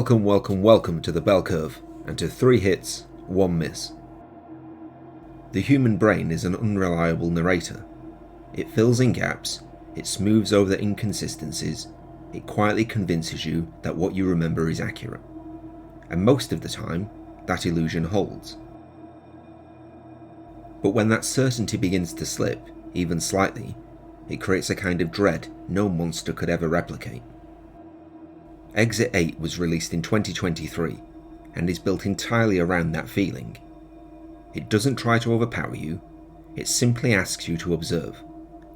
Welcome to the bell curve, and to 3 hits, 1 miss. The human brain is an unreliable narrator. It fills in gaps, it smooths over the inconsistencies, it quietly convinces you that what you remember is accurate. And most of the time, that illusion holds. But when that certainty begins to slip, even slightly, it creates a kind of dread no monster could ever replicate. Exit 8 was released in 2023 and is built entirely around that feeling. It doesn't try to overpower you, it simply asks you to observe,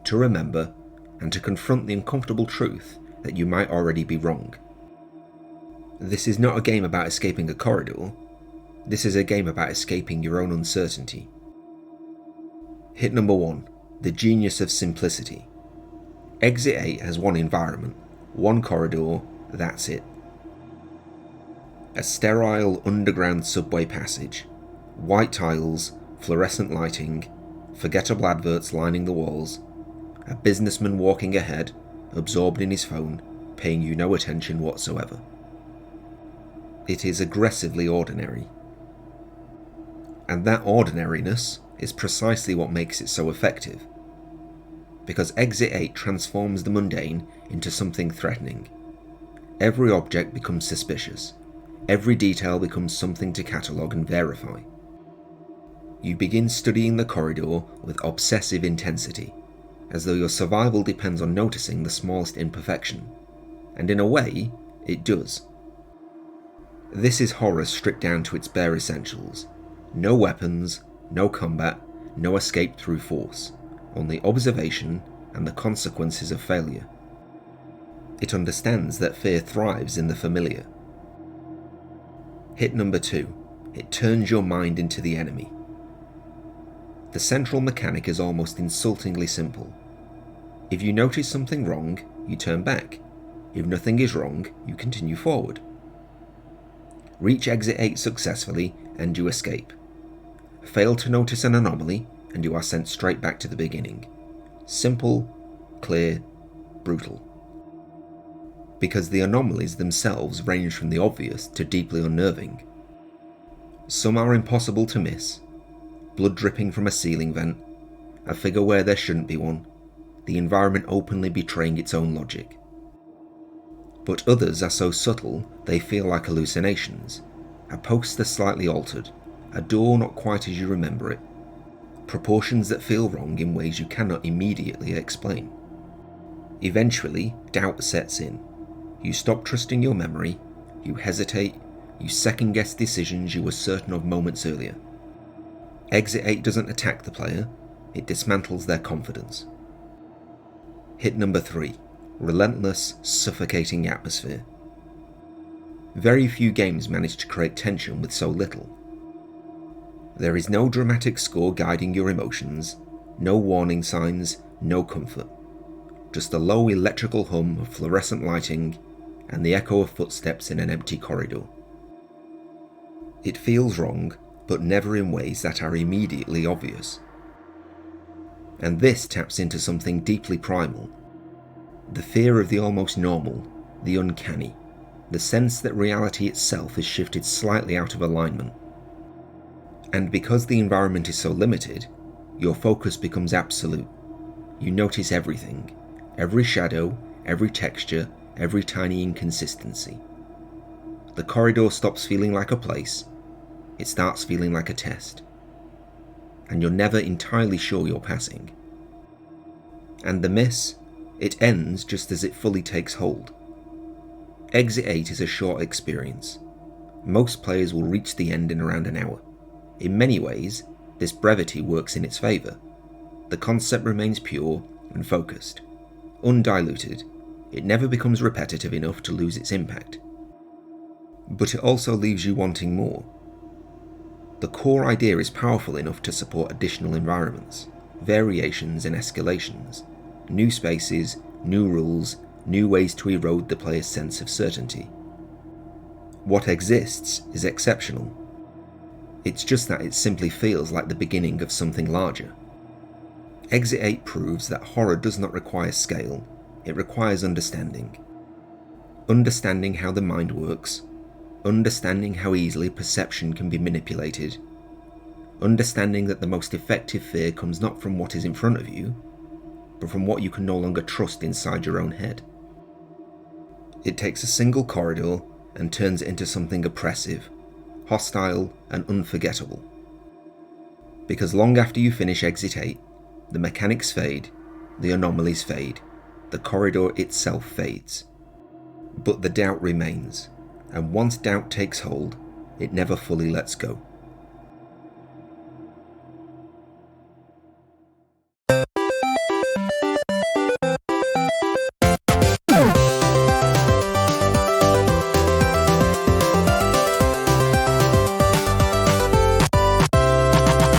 to remember, and to confront the uncomfortable truth that you might already be wrong. This is not a game about escaping a corridor, this is a game about escaping your own uncertainty. Hit number 1, the genius of simplicity. Exit 8 has one environment, one corridor, that's it. A sterile underground subway passage, white tiles, fluorescent lighting, forgettable adverts lining the walls, a businessman walking ahead, absorbed in his phone, paying you no attention whatsoever. It is aggressively ordinary. And that ordinariness is precisely what makes it so effective. Because Exit 8 transforms the mundane into something threatening. Every object becomes suspicious. Every detail becomes something to catalogue and verify. You begin studying the corridor with obsessive intensity, as though your survival depends on noticing the smallest imperfection. And in a way, it does. This is horror stripped down to its bare essentials. No weapons, no combat, no escape through force, only observation and the consequences of failure. It understands that fear thrives in the familiar. Hit number 2, it turns your mind into the enemy. The central mechanic is almost insultingly simple. If you notice something wrong, you turn back. If nothing is wrong, you continue forward. Reach Exit 8 successfully and you escape. Fail to notice an anomaly and you are sent straight back to the beginning. Simple, clear, brutal. Because the anomalies themselves range from the obvious to deeply unnerving. Some are impossible to miss. Blood dripping from a ceiling vent, a figure where there shouldn't be one, the environment openly betraying its own logic. But others are so subtle they feel like hallucinations. A poster slightly altered, a door not quite as you remember it, proportions that feel wrong in ways you cannot immediately explain. Eventually, doubt sets in. You stop trusting your memory, you hesitate, you second-guess decisions you were certain of moments earlier. Exit 8 doesn't attack the player, it dismantles their confidence. Hit number 3, relentless, suffocating atmosphere. Very few games manage to create tension with so little. There is no dramatic score guiding your emotions, no warning signs, no comfort. Just a low electrical hum of fluorescent lighting and the echo of footsteps in an empty corridor. It feels wrong, but never in ways that are immediately obvious. And this taps into something deeply primal. The fear of the almost normal, the uncanny, the sense that reality itself is shifted slightly out of alignment. And because the environment is so limited, your focus becomes absolute. You notice everything, every shadow, every texture, every tiny inconsistency. The corridor stops feeling like a place, it starts feeling like a test. And you're never entirely sure you're passing. And the miss, it ends just as it fully takes hold. Exit 8 is a short experience. Most players will reach the end in around an hour. In many ways, this brevity works in its favour. The concept remains pure and focused, undiluted. It never becomes repetitive enough to lose its impact. But it also leaves you wanting more. The core idea is powerful enough to support additional environments, variations and escalations, new spaces, new rules, new ways to erode the player's sense of certainty. What exists is exceptional. It's just that it simply feels like the beginning of something larger. Exit 8 proves that horror does not require scale, it requires understanding. Understanding how the mind works, understanding how easily perception can be manipulated, understanding that the most effective fear comes not from what is in front of you, but from what you can no longer trust inside your own head. It takes a single corridor and turns it into something oppressive, hostile, and unforgettable. Because long after you finish Exit 8, the mechanics fade, the anomalies fade, the corridor itself fades. But the doubt remains, and once doubt takes hold, it never fully lets go.